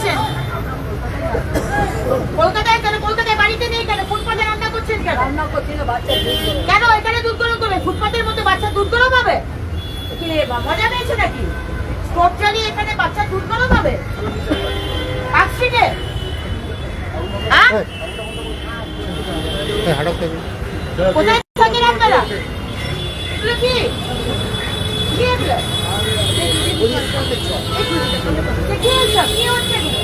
এসেছেন? কলকাতায় কেন? কলকাতায় বাড়িতে নেই কেন? ফুটপাতে রান্না করছেন কেন? রান্না করছি না, বাচ্চা দুধ গরম। কেন এখানে দুধ গরম করবে? ফুটপাতের মধ্যে বাচ্চা দুধ গরম হবে? কি মজা পেয়েছে নাকি? স্টোভ জ্বালিয়ে এখানে বাচ্চা দুধ গরম হবে পার্কস্ট্রিটে? হ্যাঁ, কোথায় থাকেন আপনারা? এগুলো কি কি এগুলো? কি এইসব? কি হচ্ছে এগুলো?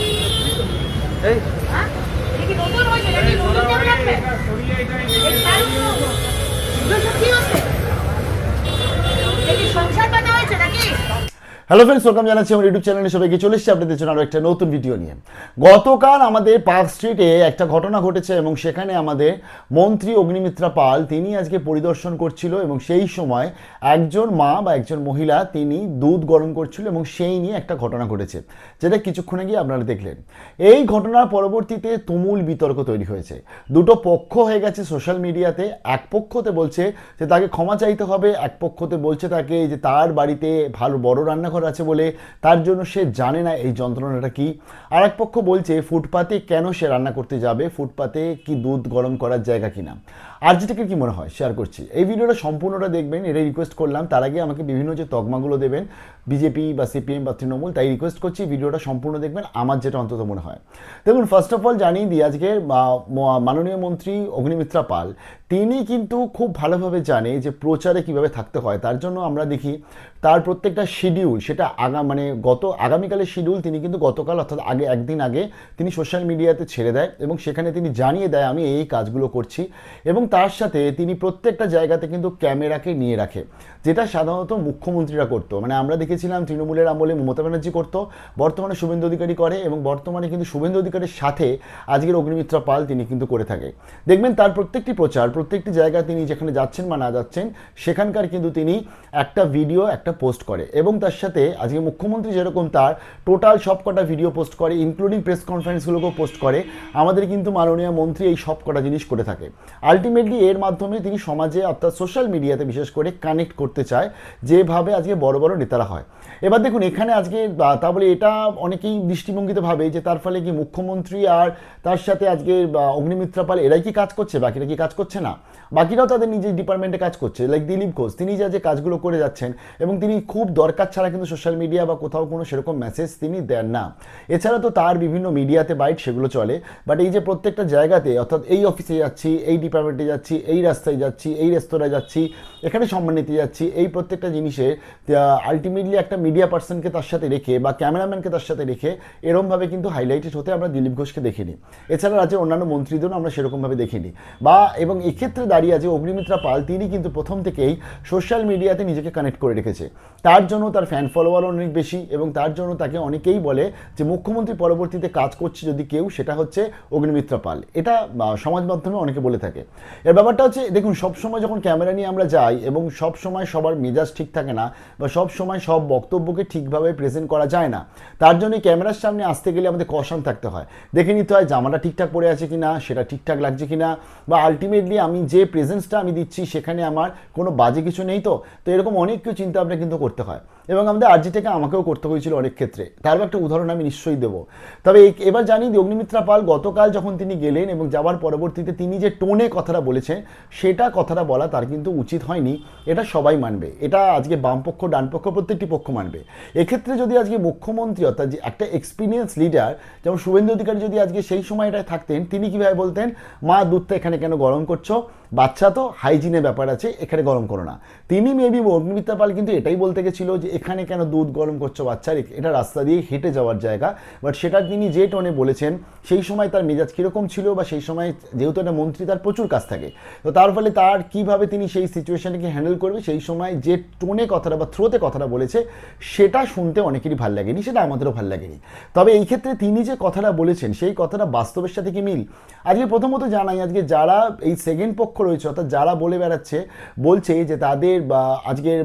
হ্যাঁ? এটা কি নতুন হয়েছে নাকি? নতুন ডেভেলপমেন্ট? এই কারণগুলো এগুলো সব কি হচ্ছে? এটা কি সংসার বাঁধা হয়েছে নাকি? হ্যালো ফ্রেন্ডস, ওয়েলকাম জানাচ্ছি আমার ইউটিউব চ্যানেলে সবাইকে। চলে এসেছি আপনাদের জন্য আরও একটা নতুন ভিডিও নিয়ে। গতকাল আমাদের পার্ক স্ট্রিটে একটা ঘটনা ঘটেছে এবং সেখানে আমাদের মন্ত্রী অগ্নিমিত্রা পাল তিনি আজকে পরিদর্শন করছিল এবং সেই সময় একজন মা বা একজন মহিলা তিনি দুধ গরম করছিল এবং সেই নিয়ে একটা ঘটনা ঘটেছে, যেটা কিছুক্ষণ আগে আপনারা দেখলেন। এই ঘটনার পরবর্তীতে তুমুল বিতর্ক তৈরি হয়েছে। দুটো পক্ষ হয়ে গেছে সোশ্যাল মিডিয়াতে। এক পক্ষতে বলছে যে তাকে ক্ষমা চাইতে হবে, এক পক্ষতে বলছে তাকে যে তার বাড়িতে ভালো বড় রান্নাঘর আছে বলে তার জন্য সে জানে না এই যন্ত্রণাটা কি। আর এক পক্ষ বলছে ফুটপাতে কেন সে রান্না করতে যাবে, ফুটপাতে কি দুধ গরম করার জায়গা কিনা। আর যেটাকে কি মনে হয় শেয়ার করছি। এই ভিডিওটা সম্পূর্ণটা দেখবেন, এটাই রিকোয়েস্ট করলাম। তার আগে আমাকে বিভিন্ন যে তকমাগুলো দেবেন বিজেপি বা সিপিএম বা তৃণমূল, তাই রিকোয়েস্ট করছি ভিডিওটা সম্পূর্ণ দেখবেন, আমার যেটা অন্তত মনে হয়। দেখুন, ফার্স্ট অফ অল জানিয়ে দিই, আজকে মাননীয় মন্ত্রী অগ্নিমিত্রা পাল তিনি কিন্তু খুব ভালোভাবে জানে যে প্রচারে কিভাবে থাকতে হয়। তার জন্য আমরা দেখি তার প্রত্যেকটা শিডিউল, সেটা আগামীকালের শিডিউল তিনি কিন্তু গতকাল অর্থাৎ একদিন আগে তিনি সোশ্যাল মিডিয়াতে ছেড়ে দেয় এবং সেখানে তিনি জানিয়ে দেয় আমি এই কাজগুলো করছি। এবং তার সাথে তিনি প্রত্যেকটা জায়গাতে কিন্তু ক্যামেরাকে নিয়ে রাখে, যেটা সাধারণত মুখ্যমন্ত্রীরা করতো। মানে আমরা দেখেছিলাম তৃণমূলের আমলে মমতা ব্যানার্জি করতো, বর্তমানে শুভেন্দু অধিকারী করে এবং বর্তমানে কিন্তু শুভেন্দু অধিকারীর সাথে আজকের অগ্নিমিত্রা পাল তিনি কিন্তু করে থাকে। দেখবেন তার প্রত্যেকটি প্রচার, প্রত্যেকটি জায়গায় তিনি যেখানে যাচ্ছেন বা না যাচ্ছেন সেখানকার কিন্তু তিনি একটা ভিডিও একটা পোস্ট করে। এবং তার সাথে আজকে মুখ্যমন্ত্রী যেরকম তার টোটাল সব কটা ভিডিও পোস্ট করে, ইনক্লুডিং প্রেস কনফারেন্সগুলোকেও পোস্ট করে, আমাদের কিন্তু মাননীয় মন্ত্রী এই সব কটা জিনিস করে থাকে। আলটিমেটলি এর মাধ্যমে তিনি সমাজে অর্থাৎ সোশ্যাল মিডিয়াতে বিশেষ করে কানেক্ট করতে চায়, যেভাবে আজকে বড় বড় নেতারা হয়। এবার দেখুন এখানে আজকে তা বলে এটা অনেকেই দৃষ্টিভঙ্গিতে ভাবে যে তার ফলে কি মুখ্যমন্ত্রী আর তার সাথে আজকে অগ্নিমিত্রা পাল এরাই কি কাজ করছে, বাকিরা কি কাজ করছে না? বাকিরাও তাদের নিজের ডিপার্টমেন্টে কাজ করছে। লাইক দিলীপ ঘোষ, তিনি যে কাজগুলো করে যাচ্ছেন এবং তিনি খুব দরকার ছাড়া কিন্তু সোশ্যাল মিডিয়া বা কোথাও কোনো সেরকম মেসেজ তিনি দেন না। এছাড়া তো তার বিভিন্ন মিডিয়াতে বাইট সেগুলো চলে, বাট এই যে প্রত্যেকটা জায়গাতে অর্থাৎ এই অফিসে যাচ্ছি, এই ডিপার্টমেন্টে যাচ্ছি, এই রাস্তায় যাচ্ছি, এই রেস্তোরাঁয় যাচ্ছি, এখানে সম্মান নিতে যাচ্ছি, এই প্রত্যেকটা জিনিসে আলটিমেটলি একটা মিডিয়া পার্সনকে তার সাথে রেখে বা ক্যামেরাম্যানকে তার সাথে রেখে এরমভাবে কিন্তু হাইলাইটেড হতে আমরা দিলীপ ঘোষকে দেখিনি। এছাড়া রাজ্যের অন্যান্য মন্ত্রীদেরও আমরা সেরকমভাবে দেখিনি। এবং এক্ষেত্রে দাঁড়িয়ে আছে অগ্নিমিত্রা পাল, তিনি কিন্তু প্রথম থেকেই সোশ্যাল মিডিয়াতে নিজেকে কানেক্ট করে রেখেছে। তার জন্য তার ফ্যান ফলোয়ার অনেক বেশি এবং তার জন্য তাকে অনেকেই বলে যে মুখ্যমন্ত্রী পরবর্তীতে কাজ করছে যদি কেউ, সেটা হচ্ছে অগ্নিমিত্রা পাল। এটা সমাজ মাধ্যমে অনেকে বলে থাকে। এর ব্যাপারটা হচ্ছে দেখুন, সবসময় যখন ক্যামেরা নিয়ে আমরা যাই এবং সব সময় সবার মেজাজ ঠিক থাকে না বা সব সময় সব বক্তব্যকে ঠিকভাবে প্রেজেন্ট করা যায় না। তার জন্য ক্যামেরার সামনে আসতে গেলে আমাদের কশন থাকতে হয়, দেখে নিতে হয় জামাটা ঠিকঠাক পরে আছে কিনা, সেটা ঠিকঠাক লাগছে কিনা, বা আলটিমেটলি আমি যে প্রেজেন্সটা আমি দিচ্ছি সেখানে আমার কোনো বাজে কিছু নেই। তো এরকম অনেক কিছু চিন্তা ভাবনা কিন্তু করতে হয় এবং আমাদের আরজিটাকে আমাকেও করতে হয়েছিল অনেক ক্ষেত্রে। তারও একটা উদাহরণ আমি নিশ্চয়ই দেবো। তবে এবার জানি যে অগ্নিমিত্রা পাল গতকাল যখন তিনি গেলেন এবং যাওয়ার পরবর্তীতে তিনি যে টোনে কথাটা বলেছেন, সেটা কথাটা বলা তার কিন্তু উচিত হয়নি, এটা সবাই মানবে। এটা আজকে বামপক্ষ ডানপক্ষ প্রত্যেকটি পক্ষ মানবে। এক্ষেত্রে যদি আজকে মুখ্যমন্ত্রী অর্থাৎ যে একটা এক্সপিরিয়েন্স লিডার যেমন শুভেন্দু অধিকারী যদি আজকে সেই সময়টায় থাকতেন, তিনি কীভাবে বলতেন, মা দুধটা এখানে কেন গরম করছো, বাচ্চা তো হাইজিনের ব্যাপার আছে, এখানে গরম করো না। তিনি মেবি অগ্নিমিত্রা পাল কিন্তু এটাই বলতে গেছিল যে এখানে কেন দুধ গরম করছো বাচ্চার, এটা রাস্তা দিয়ে হেঁটে যাওয়ার জায়গা। বাট সেটা তিনি যে টোনে বলেছেন সেই সময় তার মেজাজ কীরকম ছিল, বা সেই সময় যেহেতু একটা মন্ত্রী তার প্রচুর কাজ থাকে, তো তার ফলে তার কীভাবে তিনি সেই সিচুয়েশনটাকে হ্যান্ডেল করবে, সেই সময় যে টোনে কথাটা বা থ্রোতে কথাটা বলেছে সেটা শুনতে অনেকেরই ভালো লাগেনি, সেটা আমাদেরও ভালো লাগেনি। তবে এই ক্ষেত্রে তিনি যে কথাটা বলেছেন সেই কথাটা বাস্তবের সাথে কি মিল? আজকে প্রথমত জানাই, আজকে যারা এই সেকেন্ড পক্ষ রয়েছে অর্থাৎ যারা বলে বেড়াচ্ছে, বলছে যে তাদের আজকের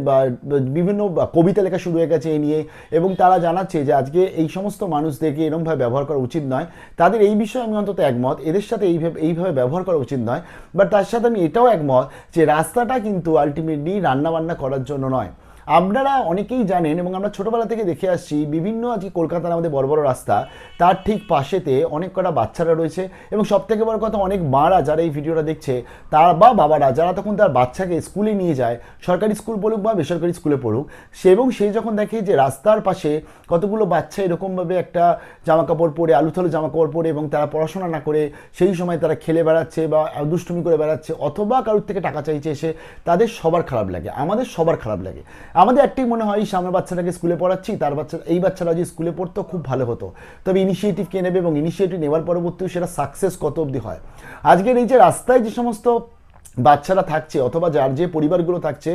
বিভিন্ন কবিতা লেখা শুরু হয়ে গেছে এই নিয়ে, এবং তারা জানাচ্ছে যে আজকে এই সমস্ত মানুষদেরকে এরকমভাবে ব্যবহার করা উচিত নয়। তাদের এই বিষয়ে আমি অন্তত একমত, এদের সাথে এইভাবে ব্যবহার করা উচিত নয়। বাট তার সাথে আমি এটাও একমত যে রাস্তাটা কিন্তু আলটিমেটলি রান্নাবান্না করার জন্য নয়। আপনারা অনেকেই জানেন এবং আমরা ছোটোবেলা থেকে দেখে আসছি বিভিন্ন আজকে কলকাতার আমাদের বড় বড় রাস্তা তার ঠিক পাশেতে অনেক কটা বাচ্চারা রয়েছে এবং সবথেকে বড় কথা অনেক মারা যারা এই ভিডিওটা দেখছে তার বা বাবারা যারা তখন তার বাচ্চাকে স্কুলে নিয়ে যায়, সরকারি স্কুল পড়ুক বা বেসরকারি স্কুলে পড়ুক, সে এবং সেই যখন দেখে যে রাস্তার পাশে কতগুলো বাচ্চা এরকমভাবে একটা জামাকাপড় পরে আলুথালু জামাকাপড় পরে এবং তারা পড়াশোনা না করে সেই সময় তারা খেলে বেড়াচ্ছে বা দুষ্টুমি করে বেড়াচ্ছে অথবা কারোর থেকে টাকা চাইছে এসে, তাদের সবার খারাপ লাগে, আমাদের সবার খারাপ লাগে। আমাদের একটাই মনে হয় সামনের বাচ্চাটাকে স্কুলে পড়াচ্ছি, তার এই বাচ্চারা যদি স্কুলে পড়তো খুব ভালো হতো, তবে ইনিশিয়েটিভ কে নেবে এবং ইনিশিয়েটিভ নেওয়ার পরবর্তীও সেটা সাকসেস কত অবধি হয়। আজকের এই যে রাস্তায় যে সমস্ত বাচ্চারা থাকছে অথবা যার যে পরিবারগুলো থাকছে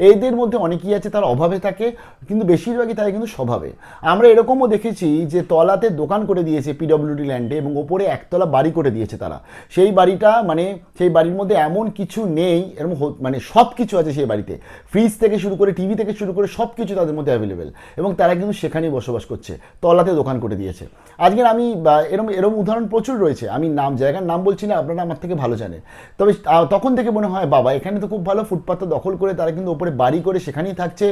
এদের মধ্যে অনেকেই আছে তার অভাবে থাকে, কিন্তু বেশিরভাগই থাকে কিন্তু স্বভাবে। আমরা এরকমও দেখেছি যে তলাতে দোকান করে দিয়েছে পিডব্লিউডি ল্যান্ডে এবং ওপরে একতলা বাড়ি করে দিয়েছে তারা। সেই বাড়িটা মানে সেই বাড়ির মধ্যে এমন কিছু নেই, এরকম মানে সব কিছু আছে সেই বাড়িতে, ফ্রিজ থেকে শুরু করে টিভি থেকে শুরু করে সব কিছু তাদের মধ্যে অ্যাভেলেবেল এবং তারা কিন্তু সেখানেই বসবাস করছে, তলাতে দোকান করে দিয়েছে। আজকের আমি এরম উদাহরণ প্রচুর রয়েছে, আমি জায়গার নাম বলছি না, আপনারা আমার থেকে ভালো জানেন। তবে তখন থেকে মনে হয় বাবা এখানে তো খুব ভালো, ফুটপাথটা দখল করে তারা কিন্তু ওপরে বাড়ি করে সেখানেই থাকছে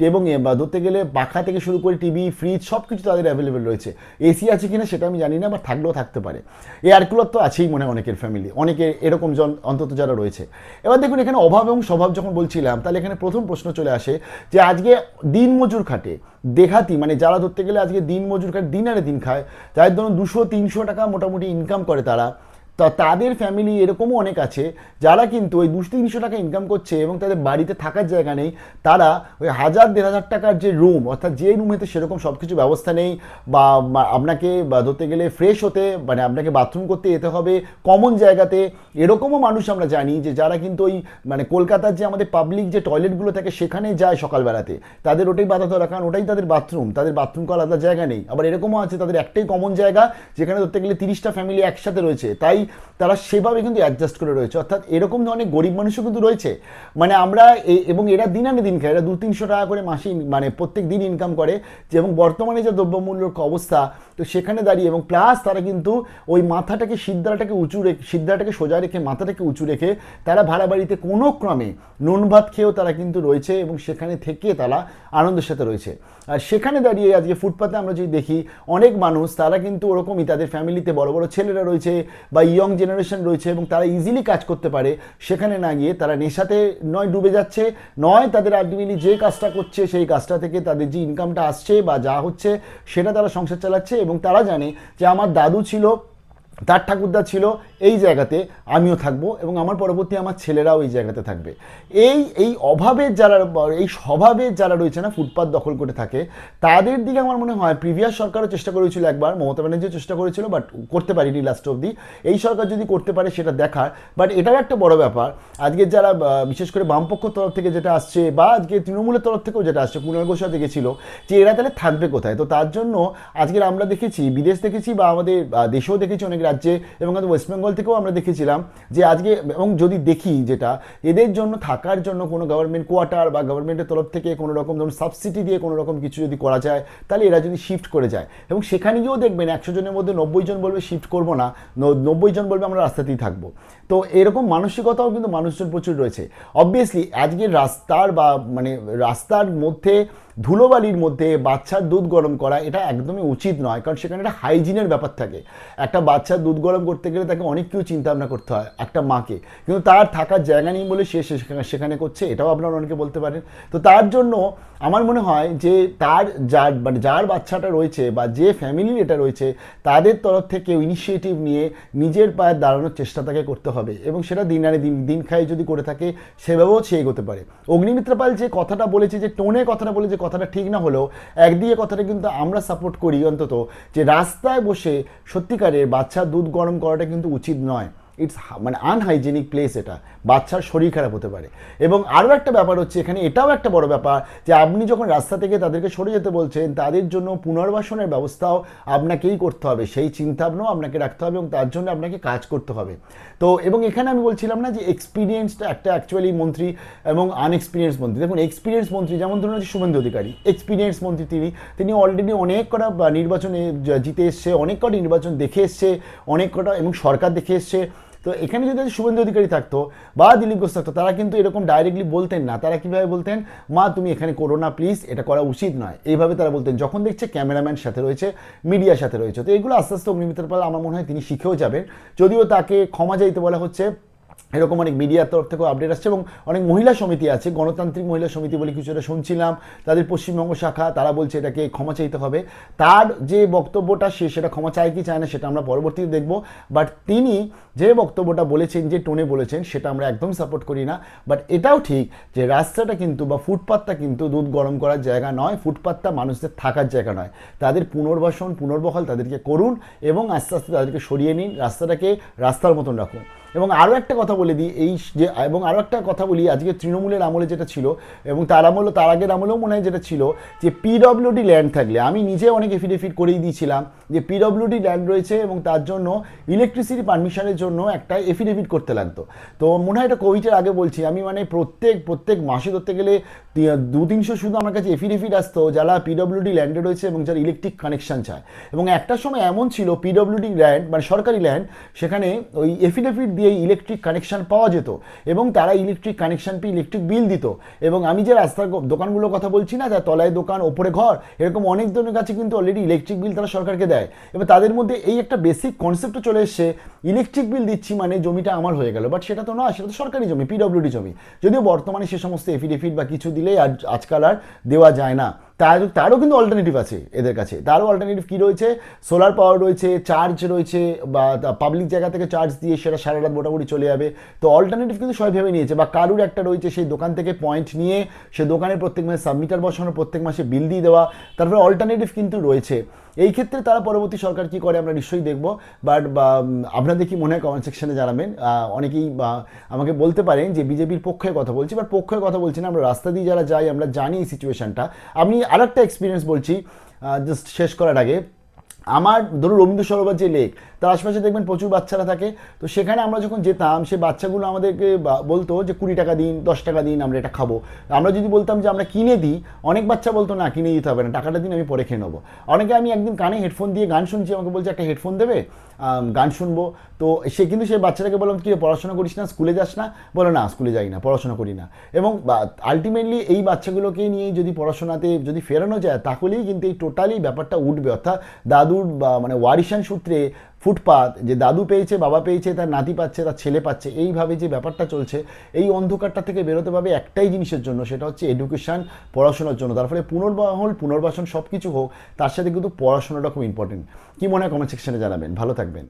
এবং ধরতে গেলে পাখা থেকে শুরু করে টিভি ফ্রিজ সব কিছু তাদের অ্যাভেলেবেল রয়েছে। এসি আছে কিনা সেটা আমি জানি না, বা থাকলেও থাকতে পারে। এয়ার কুলার তো আছেই মনে হয় অনেকের ফ্যামিলি, অনেকে এরকম অন্তত যারা রয়েছে। এবার দেখুন এখানে অভাব এবং স্বভাব যখন বলছিলাম, তাহলে এখানে প্রথম প্রশ্ন চলে আসে যে আজকে দিনমজুর খাটে দেখাতি, মানে যারা ধরতে গেলে আজকে দিনমজুর খাটে দিন আরে দিন খায়, যাদের ধরুন 200-300 টাকা মোটামুটি ইনকাম করে তারা, তা তাদের ফ্যামিলি এরকমও অনেক আছে যারা কিন্তু ওই 200-300 টাকা ইনকাম করছে এবং তাদের বাড়িতে থাকার জায়গা নেই, তারা ওই 1000-1500 টাকার যে রুম, অর্থাৎ যে রুমেতে সেরকম সব কিছু ব্যবস্থা নেই বা আপনাকে ধরতে গেলে ফ্রেশ হতে মানে আপনাকে বাথরুম করতে যেতে হবে কমন জায়গাতে, এরকমও মানুষ আমরা জানি যে যারা কিন্তু ওই মানে কলকাতার যে আমাদের পাবলিক যে টয়লেটগুলো থাকে সেখানে যায় সকালবেলাতে, তাদের ওটাই বাধা ধরা, কারণ ওটাই তাদের বাথরুম করার আলাদা জায়গা নেই। আবার এরকমও আছে তাদের একটাই কমন জায়গা যেখানে ধরতে গেলে 30টা ফ্যামিলি একসাথে রয়েছে, তাই তারা সেভাবে কিন্তু অ্যাডজাস্ট করে রয়েছে। অর্থাৎ এরকম ধরনের গরিব মানুষও কিন্তু রয়েছে, মানে আমরা এবং এরা দিন আনে দিন খায়, এরা 200-300 টাকা করে মাসে মানে প্রত্যেক দিন ইনকাম করে যে, এবং বর্তমানে যে দ্রব্যমূল্যের অবস্থা, তো সেখানে দাঁড়িয়ে এবং প্লাস তারা কিন্তু ওই মাথাটাকে সিদ্ধাটাকে সোজা রেখে মাথাটাকে উঁচু রেখে তারা ভাড়া বাড়িতে কোনো ক্রমে নুন ভাত খেয়েও তারা কিন্তু রয়েছে এবং সেখানে থেকে তারা আনন্দের সাথে রয়েছে। আর সেখানে দাঁড়িয়ে আজকে ফুটপাতে আমরা যদি দেখি অনেক মানুষ তারা কিন্তু ওরকমই তাদের ফ্যামিলিতে বড় বড় ছেলেরা রয়েছে বা ইয়ং জেনারেশন রয়েছে এবং তারা ইজিলি কাজ করতে পারে, সেখানে না গিয়ে তারা নেশাতে নয় ডুবে যাচ্ছে, নয় তাদের আলটিমেটলি যে কাজটা করছে সেই কাজটা থেকে তাদের যে ইনকামটা আসছে বা যা হচ্ছে সেটা তারা সংসার চালাচ্ছে এবং তারা জানে যে আমার দাদু ছিল, তার ঠাকুরদা ছিল এই জায়গাতে, আমিও থাকবো এবং আমার পরবর্তী আমার ছেলেরাও এই জায়গাতে থাকবে। এই অভাবের যারা, এই স্বভাবের যারা রয়েছে না ফুটপাত দখল করে থাকে, তাদের দিকে আমার মনে হয় প্রিভিয়াস সরকারও চেষ্টা করেছিল একবার, মমতা ব্যানার্জিও চেষ্টা করেছিল, বাট করতে পারিনি লাস্ট অবধি। এই সরকার যদি করতে পারে সেটা দেখার, বাট এটাও একটা বড় ব্যাপার। আজকের যারা বিশেষ করে বামপক্ষ তরফ থেকে যেটা আসছে বা আজকে তৃণমূলের তরফ থেকেও যেটা আসছে, কুণাল ঘোষও দেখেছিল যে এরা তাহলে থাকবে কোথায়। তো তার জন্য আজকের আমরা দেখেছি, বিদেশ দেখেছি বা আমাদের দেশেও দেখেছি অনেক রাজ্যে এবং আমাদের ওয়েস্ট বেঙ্গল থেকেও আমরা দেখেছিলাম যে আজকে, এবং যদি দেখি যেটা এদের জন্য থাকার জন্য কোনো গভর্নমেন্ট কোয়ার্টার বা গভর্নমেন্টের তরফ থেকে কোনো রকম ধরুন সাবসিডি দিয়ে কোনো রকম কিছু যদি করা যায়, তাহলে এরা যদি শিফট করে যায় এবং সেখানে গিয়েও দেখবেন 100 জনের মধ্যে 90 জন বলবে শিফট করবো না, 90 জন বলবে আমরা রাস্তাতেই থাকবো। তো এরকম মানসিকতাও কিন্তু মানুষজন প্রচুর রয়েছে। অবভিয়াসলি আজকের রাস্তার বা মানে রাস্তার মধ্যে ধুলোবালির মধ্যে বাচ্চার দুধ গরম করা এটা একদমই উচিত নয়, কারণ সেখানে একটা হাইজিনের ব্যাপার থাকে। একটা বাচ্চার দুধ গরম করতে গেলে তাকে অনেক কিছু চিন্তা ভাবনা করতে হয় একটা মাকে, কিন্তু তার থাকার জায়গা নেই বলে সে সেখানে করছে, এটাও আপনারা অনেকে বলতে পারেন। তো তার জন্য আমার মনে হয় যে যার বাচ্চাটা রয়েছে বা যে ফ্যামিলির এটা রয়েছে তাদের তরফ থেকে ইনিশিয়েটিভ নিয়ে নিজের পায়ে দাঁড়ানোর চেষ্টা তাকে করতে হবে এবং সেটা দিন আনে দিন খাই যদি করে থাকে সেভাবেও সে এগোতে পারে। অগ্নিমিত্রা পাল যে কথাটা বলেছে, যে টোনে কথাটা বলে, যে কথাটা ঠিক না হলেও একদিকে কথাটা কিন্তু আমরা সাপোর্ট করি অন্তত, যে রাস্তায় বসে সত্যিকারের বাচ্চার দুধ গরম করাটা কিন্তু উচিত নয়। ইটস মানে আনহাইজেনিক প্লেস, এটা বাচ্চার শরীর খারাপ হতে পারে। এবং আরও একটা ব্যাপার হচ্ছে এখানে, এটাও একটা বড় ব্যাপার যে আপনি যখন রাস্তা থেকে তাদেরকে সরে যেতে বলছেন, তাদের জন্য পুনর্বাসনের ব্যবস্থাও আপনাকেই করতে হবে, সেই চিন্তাভাবনাও আপনাকে রাখতে হবে এবং তার জন্য আপনাকে কাজ করতে হবে। তো এবং এখানে আমি বলছিলাম না যে এক্সপিরিয়েন্সটা একটা অ্যাকচুয়ালি মন্ত্রী এবং আনএক্সপিরিয়েন্স মন্ত্রী। দেখুন এক্সপিরিয়েন্স মন্ত্রী যেমন ধরুন হচ্ছে শুভেন্দু অধিকারী, এক্সপিরিয়েন্স মন্ত্রী তিনি অলরেডি অনেক কটা নির্বাচনে জিতে এসছে, অনেক কটা নির্বাচন দেখে এসছে, অনেক কটা এবং সরকার দেখে এসছে। তো এখানে যদি শুভেন্দু অধিকারী থাকতো বা দিলীপ ঘোষ থাকতো, তারা কিন্তু এরকম ডাইরেক্টলি বলতেন না। তারা কীভাবে বলতেন, মা তুমি এখানে করো না প্লিজ, এটা করা উচিত নয়, এইভাবে তারা বলতেন যখন দেখছে ক্যামেরাম্যান সাথে রয়েছে, মিডিয়ার সাথে রয়েছে। তো এগুলো আস্তে আস্তে অগ্নিমিত্রা পাল আমার মনে হয় তিনি শিখেও যাবেন, যদিও তাকে ক্ষমা চাইতে বলা হচ্ছে, এরকম অনেক মিডিয়ার তরফ থেকেও আপডেট আসছে। এবং অনেক মহিলা সমিতি আছে, গণতান্ত্রিক মহিলা সমিতি বলে কিছু এটা শুনছিলাম, তাদের পশ্চিমবঙ্গ শাখা, তারা বলছে এটাকে ক্ষমা চাইতে হবে। তার যে বক্তব্যটা সেটা ক্ষমা চায় কি চায় না সেটা আমরা পরবর্তীতে দেখব, বাট তিনি যে বক্তব্যটা বলেছেন, যে টোনে বলেছেন, সেটা আমরা একদম সাপোর্ট করি না। বাট এটাও ঠিক যে রাস্তাটা কিন্তু বা ফুটপাথটা কিন্তু দুধ গরম করার জায়গা নয়, ফুটপাথটা মানুষদের থাকার জায়গা নয়। তাদের পুনর্বাসন পুনর্বহাল তাদেরকে করুন এবং আস্তে আস্তে তাদেরকে সরিয়ে নিন, রাস্তাটাকে রাস্তার মতন রাখুন। এবং আরও একটা কথা বলে দিই, এবং আরও একটা কথা বলি, আজকে তৃণমূলের আমলে যেটা ছিল এবং তার আগের আমলেও মনে হয় যেটা ছিল, যে পিডব্লিউডি ল্যান্ড থাকলে, আমি নিজে অনেক এফিডেভিট করেই দিয়েছিলাম যে পিডব্লিউডি ল্যান্ড রয়েছে এবং তার জন্য ইলেকট্রিসিটি পারমিশনের জন্য একটা এফিডেভিট করতে লাগতো। তো মনে হয় এটা কোভিডের আগে বলছি আমি, মানে প্রত্যেক মাসে ধরতে গেলে 200-300 শুধু আমার কাছে এফিডেভিট আসতো যারা পিডব্লিউডি ল্যান্ডে রয়েছে এবং যারা ইলেকট্রিক কানেকশন চায়। এবং একটা সময় এমন ছিল পিডব্লিউডি ল্যান্ড মানে সরকারি ল্যান্ড, সেখানে ওই এফিডেভিট দিয়ে ইলেকট্রিক কানেকশন পাওয়া যেত এবং তারা ইলেকট্রিক কানেকশন পেয়ে ইলেকট্রিক বিল দিত। এবং আমি যে রাস্তার দোকানগুলোর কথা বলছি না, যার তলায় দোকান ওপরে ঘর, এরকম অনেক জনের কাছে কিন্তু অলরেডি ইলেকট্রিক বিল তারা সরকারকে দেয়। এবার তাদের মধ্যে এই একটা বেসিক কনসেপ্টও চলে এসছে, ইলেকট্রিক বিল দিচ্ছি মানে জমিটা আমার হয়ে গেল, বাট সেটা তো নয়, সেটা তো সরকারি জমি, পিডব্লিউডি জমি। যদিও বর্তমানে সে সমস্ত এফিডেভিট বা কিছু দিলেই আজকাল আর দেওয়া যায় না। তারও কিন্তু অল্টারনেটিভ আছে এদের কাছে। তারও অল্টারনেটিভ কী রয়েছে, সোলার পাওয়ার রয়েছে, চার্জ রয়েছে, বা পাবলিক জায়গা থেকে চার্জ দিয়ে সেটা সারা রাত মোটামুটি চলে যাবে। তো অল্টারনেটিভ কিন্তু সবাই ভেবে নিয়েছে, বা কারুর একটা রয়েছে সেই দোকান থেকে পয়েন্ট নিয়ে সে দোকানের প্রত্যেক মাসে সাবমিটার বসানো, প্রত্যেক মাসে বিল দিয়ে দেওয়া, তারপরে অল্টারনেটিভ কিন্তু রয়েছে। এই ক্ষেত্রে তারা পরবর্তী সরকার কী করে আমরা নিশ্চয়ই দেখব। বাট আপনাদের কি মনে হয় কমেন্ট সেকশনে জানাবেন। অনেকেই আমাকে বলতে পারেন যে বিজেপির পক্ষে কথা বলছি, বাট পক্ষে কথা বলছি না, আমরা রাস্তা দিয়ে যারা যাই আমরা জানি এই সিচুয়েশনটা। আমি আরেকটা এক্সপিরিয়েন্স বলছি জাস্ট শেষ করার আগে। আমার ধরুন রবীন্দ্র সরোবর যে লেক, তার আশপাশে দেখবেন প্রচুর বাচ্চারা থাকে। তো সেখানে আমরা যখন যেতাম, সে বাচ্চাগুলো আমাদেরকে বলতো যে 20 টাকা দিন, 10 টাকা দিন, আমরা এটা খাবো। আমরা যদি বলতাম যে আমরা কিনে দিই, অনেক বাচ্চা বলতো না কিনে দিতে হবে না, টাকাটা দিন আমি পরে খেয়ে নেবো। অনেকে, আমি একদিন কানে হেডফোন দিয়ে গান শুনছি, আমাকে বলছে একটা হেডফোন দেবে, গান শুনবো। তো কিন্তু সেই বাচ্চাটাকে বললাম কি পড়াশোনা করিস না, স্কুলে যাস না, বলো না স্কুলে যাই না, পড়াশোনা করি না। এবং আলটিমেটলি এই বাচ্চাগুলোকে নিয়ে যদি পড়াশোনাতে যদি ফেরানো যায়, তাহলেই কিন্তু এই টোটালি ব্যাপারটা উঠবে। অর্থাৎ দাদুর মানে ওয়ারিশান সূত্রে ফুটপাত, যে দাদু পেয়েছে, বাবা পেয়েছে, তার নাতি পাচ্ছে, তার ছেলে পাচ্ছে, এইভাবে যে ব্যাপারটা চলছে, এই অন্ধকারটা থেকে বেরোতে পারবে একটাই জিনিসের জন্য, সেটা হচ্ছে এডুকেশান, পড়াশোনার জন্য। তার ফলে পুনর্বাসন সব কিছু হোক, তার সাথে কিন্তু পড়াশোনাটা খুব ইম্পর্টেন্ট। কি মনে হয় কমেন্ট সেকশনে জানাবেন। ভালো থাকবেন।